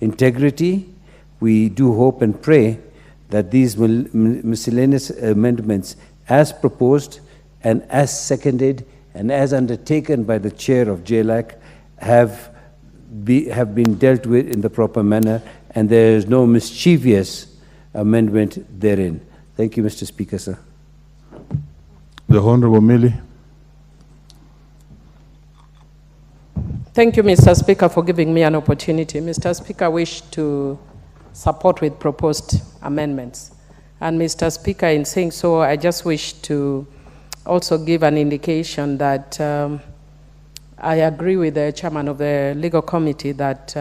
integrity. We do hope and pray that these miscellaneous amendments, as proposed and as seconded and as undertaken by the chair of JLAC, have been dealt with in the proper manner, and there is no mischievous amendment therein. Thank you, Mr. Speaker, sir. The Honorable Millie. Thank you, Mr. Speaker, for giving me an opportunity. Mr. Speaker, I wish to support with proposed amendments. And Mr. Speaker, in saying so, I just wish to also give an indication that I agree with the chairman of the legal committee that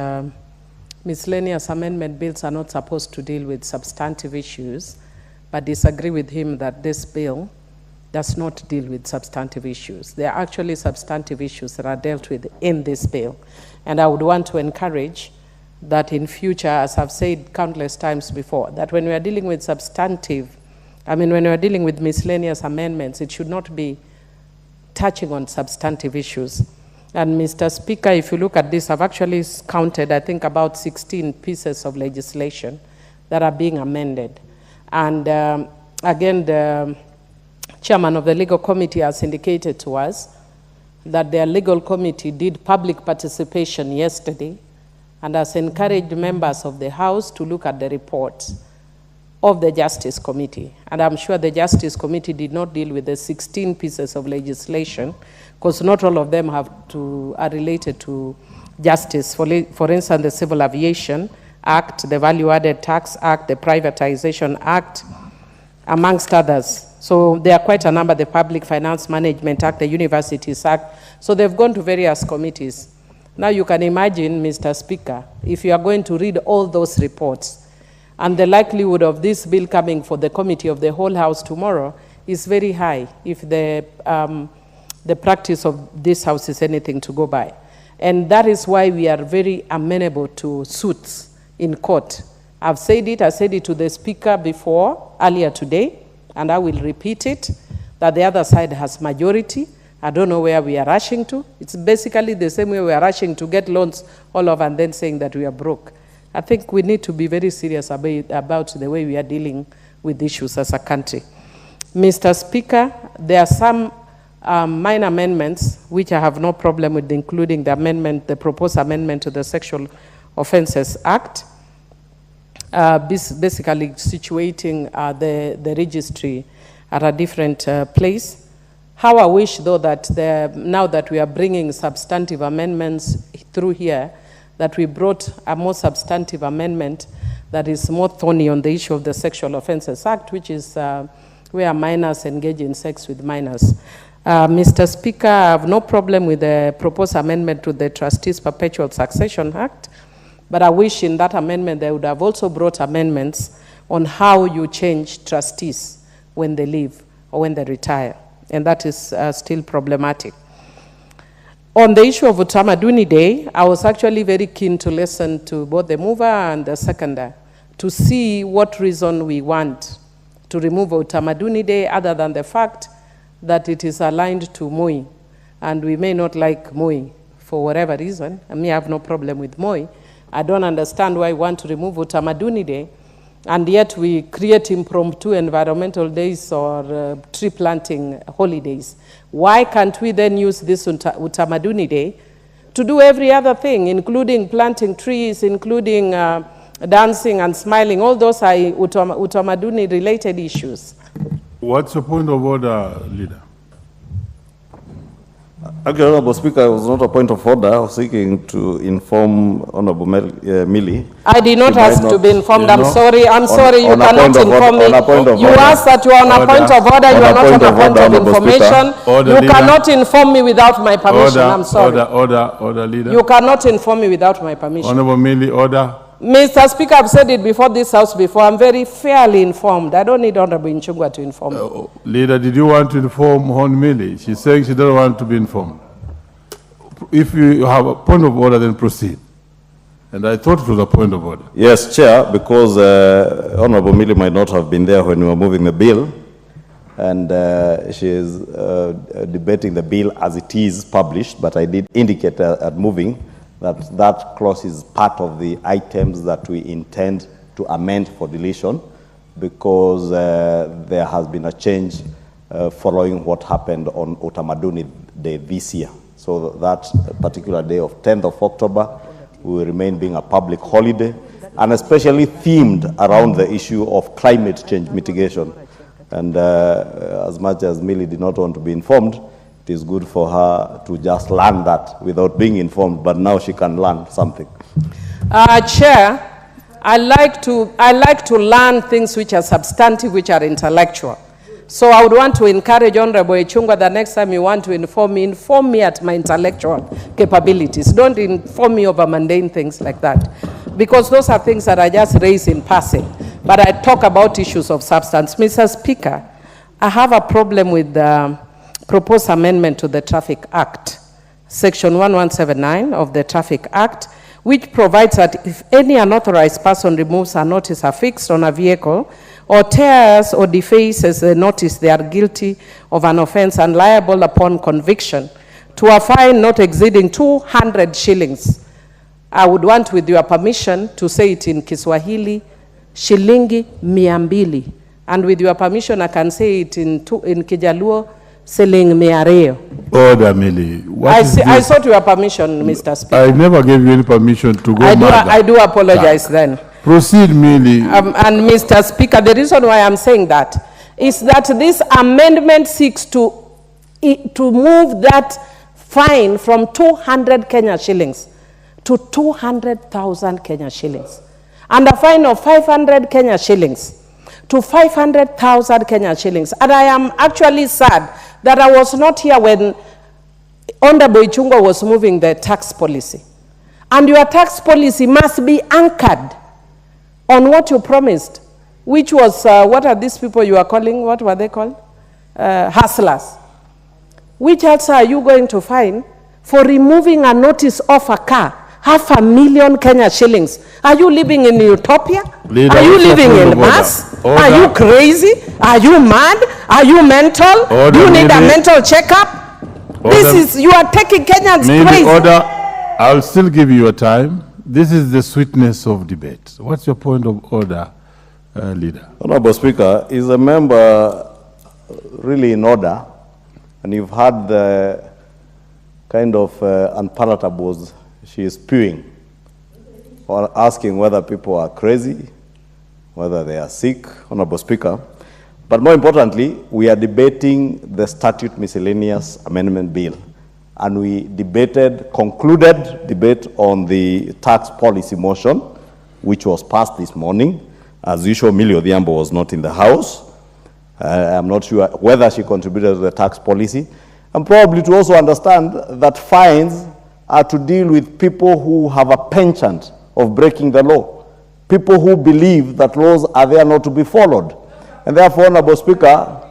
miscellaneous amendment bills are not supposed to deal with substantive issues, but disagree with him that this bill does not deal with substantive issues. There are actually substantive issues that are dealt with in this bill. And I would want to encourage that in future, as I've said countless times before, that when we are dealing with when we are dealing with miscellaneous amendments, it should not be touching on substantive issues. And Mr. Speaker, if you look at this, I've actually counted, I think, about 16 pieces of legislation that are being amended. And again, the chairman of the legal committee has indicated to us that their legal committee did public participation yesterday and has encouraged members of the House to look at the report of the Justice Committee. And I'm sure the Justice Committee did not deal with the 16 pieces of legislation, because not all of them are related to justice. For instance, the Civil Aviation Act, the Value Added Tax Act, the Privatization Act, amongst others. So there are quite a number, the Public Finance Management Act, the Universities Act. So they've gone to various committees. Now you can imagine, Mr. Speaker, if you are going to read all those reports, and the likelihood of this bill coming for the committee of the whole House tomorrow is very high if the practice of this House is anything to go by. And that is why we are very amenable to suits in court. I said it to the Speaker before, earlier today, and I will repeat it, that the other side has majority. I don't know where we are rushing to. It's basically the same way we are rushing to get loans all over and then saying that we are broke. I think we need to be very serious about the way we are dealing with issues as a country. Mr. Speaker, there are some minor amendments which I have no problem with, including the proposed amendment to the Sexual Offences Act, basically situating the registry at a different place. How I wish, though, that now that we are bringing substantive amendments through here, that we brought a more substantive amendment that is more thorny on the issue of the Sexual Offences Act, which is where minors engage in sex with minors. Mr. Speaker, I have no problem with the proposed amendment to the Trustees' Perpetual Succession Act, but I wish in that amendment they would have also brought amendments on how you change trustees when they leave or when they retire, and that is still problematic. On the issue of Utamaduni Day, I was actually very keen to listen to both the mover and the seconder to see what reason we want to remove Utamaduni Day other than the fact that it is aligned to Moi. And we may not like Moi for whatever reason. I may have no problem with Moi. I don't understand why we want to remove Utamaduni Day, and yet we create impromptu environmental days or tree planting holidays. Why can't we then use this Utamaduni Day to do every other thing, including planting trees, including dancing and smiling? All those are Utamaduni-related issues. What's the point of order, Leader? Actually, Honorable Speaker, it was not a point of order. I was seeking to inform Honorable Millie. I did not ask to be informed. I'm sorry, you cannot inform me. You asked that you are on a point of order, you are not on a point of information. You cannot inform me without my permission. I'm sorry. Order, Leader. You cannot inform me without my permission. Honorable Millie, order. Mr. Speaker, I've said it before this House before. I'm very fairly informed. I don't need Honorable Nchungwa to inform me. Leader, did you want to inform Hon Millie? She's saying she doesn't want to be informed. If you have a point of order, then proceed. And I thought it was a point of order. Yes, Chair, because Honorable Millie might not have been there when we were moving the bill, and she is debating the bill as it is published, but I did indicate at moving that clause is part of the items that we intend to amend for deletion, because there has been a change following what happened on Utamaduni Day this year. So that particular day of 10th of October will remain being a public holiday, and especially themed around the issue of climate change mitigation. And as much as Millie did not want to be informed, it is good for her to just learn that without being informed, but now she can learn something. Chair, I like to learn things which are substantive, which are intellectual. So I would want to encourage Honorable Ichung'wah, the next time you want to inform me at my intellectual capabilities. Don't inform me over mundane things like that, because those are things that I just raise in passing. But I talk about issues of substance. Mr. Speaker, I have a problem with the proposed amendment to the Traffic Act, Section 1179 of the Traffic Act, which provides that if any unauthorized person removes a notice affixed on a vehicle or tears or defaces the notice, they are guilty of an offense and liable upon conviction to a fine not exceeding 200 shillings. I would want, with your permission, to say it in Kiswahili, shilingi 200. And with your permission, I can say it in Kijaluo, Siling Miareo. Order, Millie. I sought your permission, Mr. Speaker. I never gave you any permission to go mad. I do apologize then. Proceed, Millie. And Mr. Speaker, the reason why I'm saying that is that this amendment seeks to move that fine from 200 Kenya shillings to 200,000 Kenya shillings. And a fine of 500 Kenya shillings to 500,000 Kenya shillings. And I am actually sad that I was not here when Honorable Ichung'wah was moving the tax policy. And your tax policy must be anchored on what you promised, which was, what are these people you are calling, what were they called? Hustlers. Which also are you going to fine for removing a notice off a car? 500,000 Kenya shillings. Are you living in utopia? Leader, are you living in mass? Order. Are you crazy? Are you mad? Are you mental? Order, Do you need a mental checkup? You are taking Kenyans crazy. Order. I'll still give you a time. This is the sweetness of debate. What's your point of order, Leader? Honorable Speaker, is a member really in order? And you've had the kind of unpalatables she is spewing, or asking whether people are crazy, whether they are sick, Honorable Speaker. But more importantly, we are debating the Statute Miscellaneous Amendment Bill. And we concluded debate on the tax policy motion, which was passed this morning. As usual, Millie Odhiambo was not in the House. I'm not sure whether she contributed to the tax policy. And probably to also understand that fines are to deal with people who have a penchant of breaking the law, people who believe that laws are there not to be followed. And therefore, Honorable Speaker,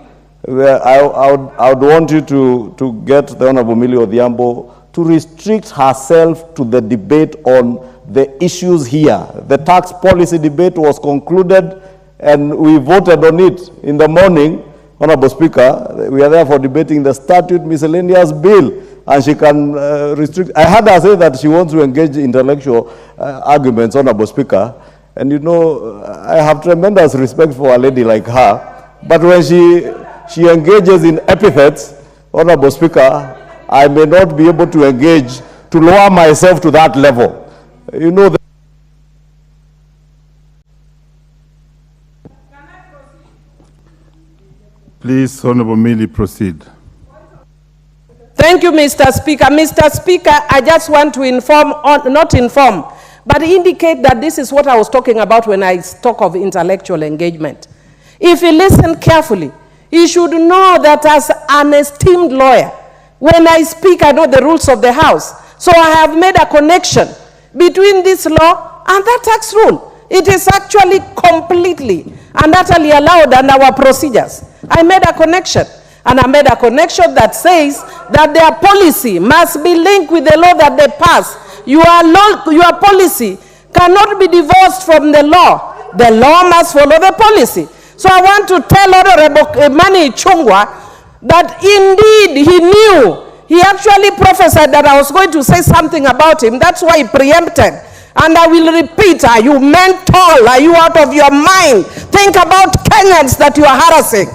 I would want you to get the Honorable Millie Odhiambo to restrict herself to the debate on the issues here. The tax policy debate was concluded and we voted on it in the morning. Honorable Speaker, we are therefore debating the Statute Miscellaneous Bill, and she can restrict. I heard her say that she wants to engage intellectual arguments, Honorable Speaker, and you know, I have tremendous respect for a lady like her, but when she engages in epithets, Honorable Speaker, I may not be able to engage, to lower myself to that level. You know, Please, Honorable Millie, proceed. Thank you, Mr. Speaker. Mr. Speaker, I just want to but indicate that this is what I was talking about when I talk of intellectual engagement. If you listen carefully, you should know that as an esteemed lawyer, when I speak, I know the rules of the House. So I have made a connection between this law and that tax rule. It is actually completely and utterly allowed under our procedures. I made a connection. And I made a connection that says that their policy must be linked with the law that they pass. Your policy cannot be divorced from the law. The law must follow the policy. So I want to tell Honorable Imani Ichung'wah that indeed he knew He actually prophesied that I was going to say something about him. That's why he preempted. And I will repeat, are you mental? Are you out of your mind? Think about Kenyans that you are harassing.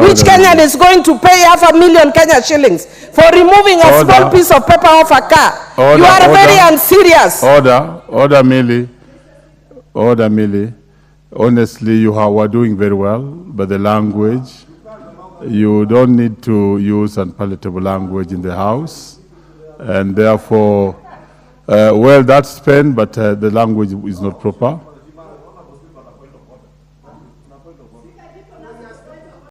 Which Kenyan is going to pay 500,000 Kenya shillings for removing a small piece of paper off a car? You are very unserious. Order, Millie. Honestly, you were doing very well, but the language, you don't need to use unpalatable language in the House, and therefore, well, that's spent, but the language is not proper.